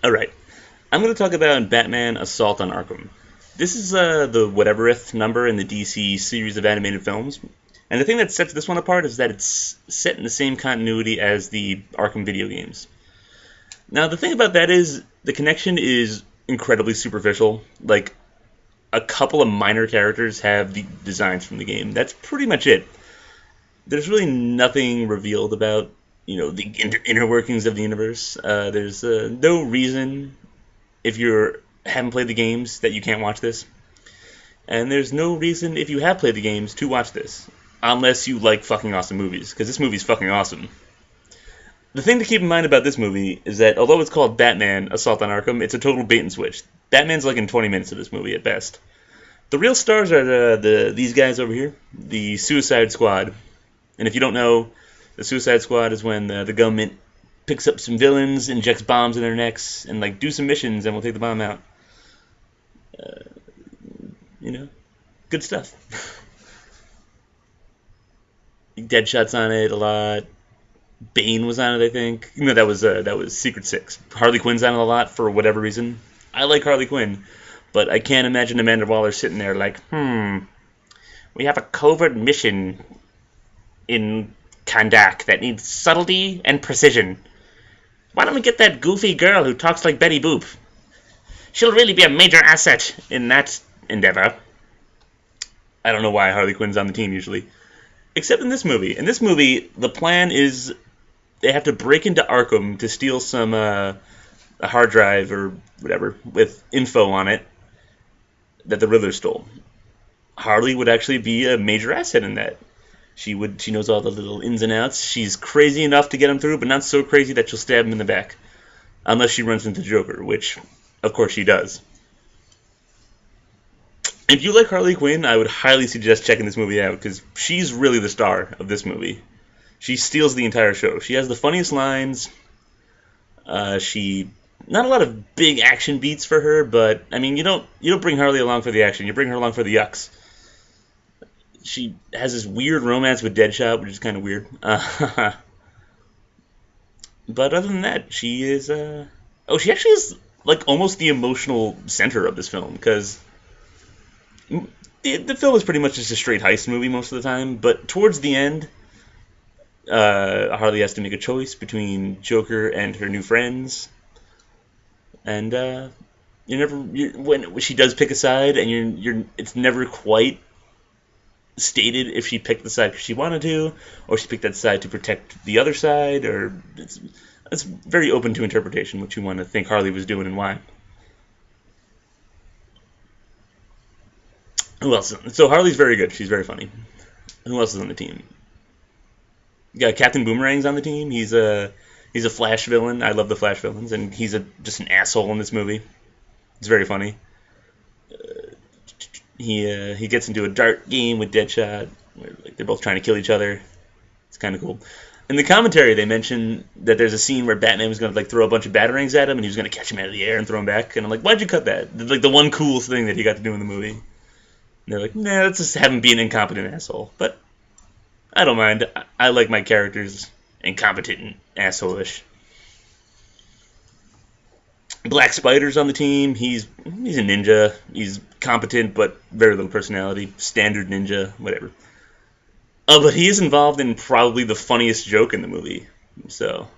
Alright, I'm going to talk about Batman Assault on Arkham. This is the whateverth number in the DC series of animated films. And the thing that sets this one apart is that it's set in the same continuity as the Arkham video games. Now, the thing about that is the connection is incredibly superficial. Like, a couple of minor characters have the designs from the game. That's pretty much it. There's really nothing revealed about the inner workings of the universe. There's no reason if you haven't played the games that you can't watch this, and there's no reason if you have played the games to watch this, unless you like fucking awesome movies, because this movie's fucking awesome. The thing to keep in mind about this movie is that although it's called Batman Assault on Arkham, it's a total bait and switch. Batman's like in 20 minutes of this movie at best. The real stars are these guys over here, the Suicide Squad. And if you don't know, the Suicide Squad is when the government picks up some villains, injects bombs in their necks, and do some missions, and we'll take the bomb out. Uh, good stuff. Deadshot's on it a lot. Bane was on it, I think. That was Secret Six. Harley Quinn's on it a lot for whatever reason. I like Harley Quinn, but I can't imagine Amanda Waller sitting there like, we have a covert mission in Kandak that needs subtlety and precision. Why don't we get that goofy girl who talks like Betty Boop? She'll really be a major asset in that endeavor. I don't know why Harley Quinn's on the team usually. Except in this movie. In this movie, the plan is they have to break into Arkham to steal some a hard drive or whatever with info on it that the Riddler stole. Harley would actually be a major asset in that. She knows all the little ins and outs. She's crazy enough to get him through, but not so crazy that she'll stab him in the back. Unless she runs into Joker, which, of course, she does. If you like Harley Quinn, I would highly suggest checking this movie out, because she's really the star of this movie. She steals the entire show. She has the funniest lines. Not a lot of big action beats for her, but, I mean, you don't bring Harley along for the action. You bring her along for the yucks. She has this weird romance with Deadshot, which is kind of weird. But other than that, she is... she actually is, almost the emotional center of this film, because the film is pretty much just a straight heist movie most of the time, but towards the end, Harley has to make a choice between Joker and her new friends, and when she does pick a side, and it's never quite stated if she picked the side because she wanted to, or she picked that side to protect the other side, or it's very open to interpretation what you want to think Harley was doing and why. Who else? So Harley's very good. She's very funny. Who else is on the team? Yeah, Captain Boomerang's on the team. He's a Flash villain. I love the Flash villains, and he's just an asshole in this movie. It's very funny. He gets into a dart game with Deadshot, where they're both trying to kill each other. It's kind of cool. In the commentary, they mention that there's a scene where Batman was going to throw a bunch of batarangs at him, and he was going to catch him out of the air and throw him back. And I'm like, why'd you cut that? The one cool thing that he got to do in the movie. And they're like, nah, let's just have him be an incompetent asshole. But I don't mind. I like my characters incompetent and asshole-ish. Black Spider's on the team. He's a ninja. He's competent, but very little personality. Standard ninja, whatever. But he is involved in probably the funniest joke in the movie. So,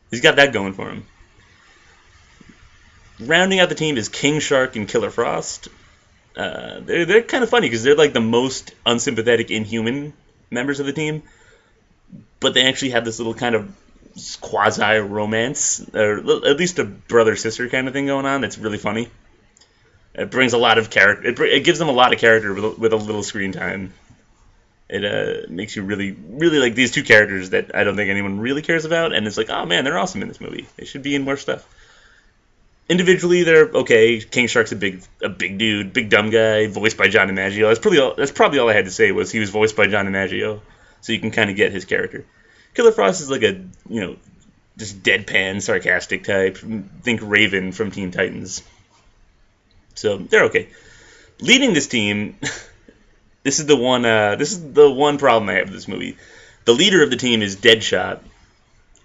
he's got that going for him. Rounding out the team is King Shark and Killer Frost. They're kind of funny because they're the most unsympathetic, inhuman members of the team. But they actually have this little kind of quasi-romance, or at least a brother-sister kind of thing going on that's really funny. It brings a lot of character. It gives them a lot of character with a little screen time. It makes you really, really like these two characters that I don't think anyone really cares about, and it's like, oh man, they're awesome in this movie. They should be in more stuff. Individually, they're okay. King Shark's a big dude, big dumb guy, voiced by John DiMaggio. That's probably all I had to say was he was voiced by John DiMaggio, so you can kind of get his character. Killer Frost is just deadpan, sarcastic type. Think Raven from Teen Titans. So they're okay. Leading this team, this is the one problem I have with this movie. The leader of the team is Deadshot,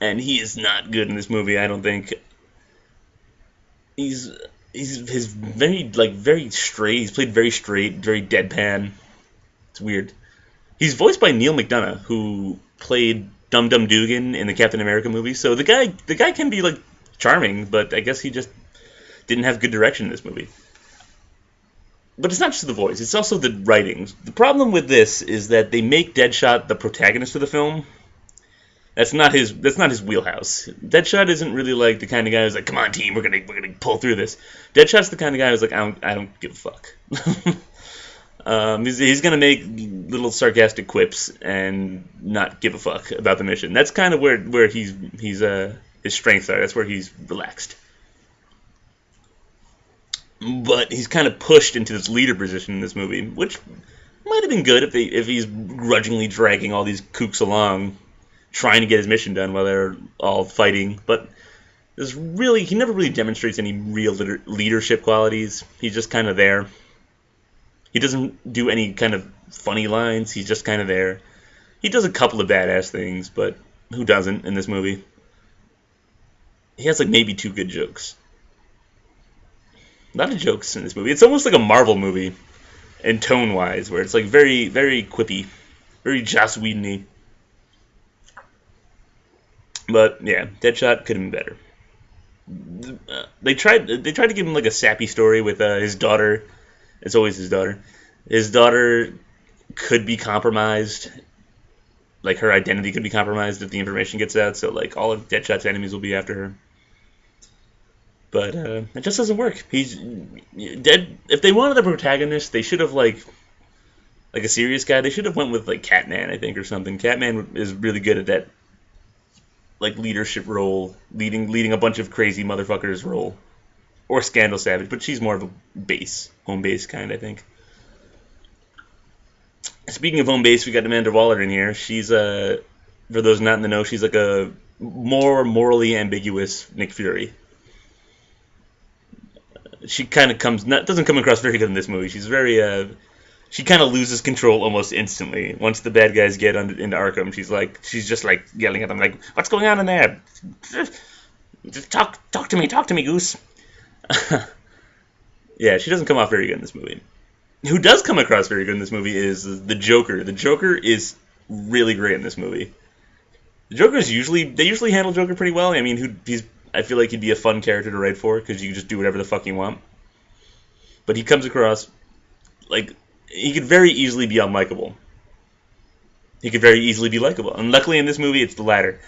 and he is not good in this movie, I don't think. He's his very straight. He's played very straight, very deadpan. It's weird. He's voiced by Neil McDonough, who played Dum Dum Dugan in the Captain America movie. So the guy can be like charming, but I guess he just didn't have good direction in this movie. But it's not just the voice; it's also the writing. The problem with this is that they make Deadshot the protagonist of the film. That's not his wheelhouse. Deadshot isn't really like the kind of guy who's like, "Come on, team, we're gonna pull through this." Deadshot's the kind of guy who's like, "I don't give a fuck." He's gonna make little sarcastic quips and not give a fuck about the mission. That's kind of where his strengths are. That's where he's relaxed. But he's kind of pushed into this leader position in this movie, which might have been good if he's grudgingly dragging all these kooks along, trying to get his mission done while they're all fighting. But he never really demonstrates any real leadership qualities. He's just kind of there. He doesn't do any kind of funny lines. He's just kind of there. He does a couple of badass things, but who doesn't in this movie? He has like maybe two good jokes. A lot of jokes in this movie. It's almost like a Marvel movie in tone-wise, where it's like very, very quippy, very Joss Whedon-y. But yeah, Deadshot could have been better. They tried to give him like a sappy story with his daughter. It's always his daughter. His daughter could be compromised. Like her identity could be compromised if the information gets out. So like all of Deadshot's enemies will be after her. But it just doesn't work. He's dead. If they wanted a protagonist, they should have like a serious guy. They should have went with like Catman, I think, or something. Catman is really good at that, like leadership role, leading a bunch of crazy motherfuckers role, or Scandal Savage. But she's more of a home base kind, I think. Speaking of home base, we got Amanda Waller in here. She's for those not in the know, she's like a more morally ambiguous Nick Fury. She kind of doesn't come across very good in this movie. She's very she kind of loses control almost instantly once the bad guys get into Arkham. She's just like yelling at them like, "What's going on in there? Just talk to me, Goose." Yeah, she doesn't come off very good in this movie. Who does come across very good in this movie is the Joker. The Joker is really great in this movie. The Joker's they usually handle Joker pretty well. I mean, I feel like he'd be a fun character to write for because you can just do whatever the fuck you want. But he comes across like he could very easily be unlikable. He could very easily be likable, and luckily in this movie it's the latter.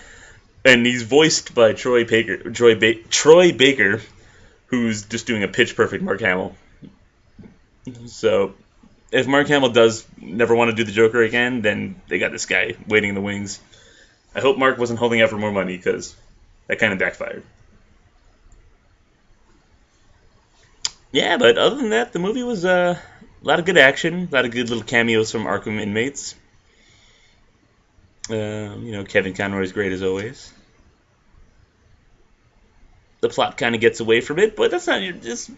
And he's voiced by Troy Baker, who's just doing a pitch perfect Mark Hamill. So if Mark Hamill does never want to do the Joker again, then they got this guy waiting in the wings. I hope Mark wasn't holding out for more money because that kind of backfired. Yeah, but other than that, the movie was a lot of good action, a lot of good little cameos from Arkham inmates. Kevin Conroy's great as always. The plot kind of gets away from it, but that's not this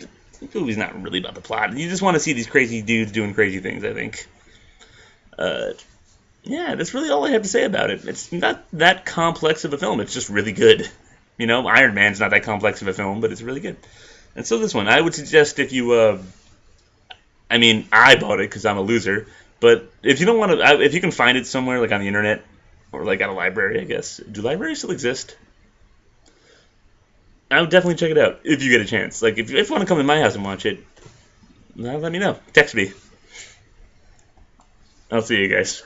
movie's not really about the plot. You just want to see these crazy dudes doing crazy things, I think. Yeah, that's really all I have to say about it. It's not that complex of a film. It's just really good. Iron Man's not that complex of a film, but it's really good. And so this one, I would suggest if you, I bought it because I'm a loser, but if you don't want to, if you can find it somewhere, like on the internet, or like at a library, I guess. Do libraries still exist? I would definitely check it out if you get a chance. Like, if you want to come to my house and watch it, let me know. Text me. I'll see you guys.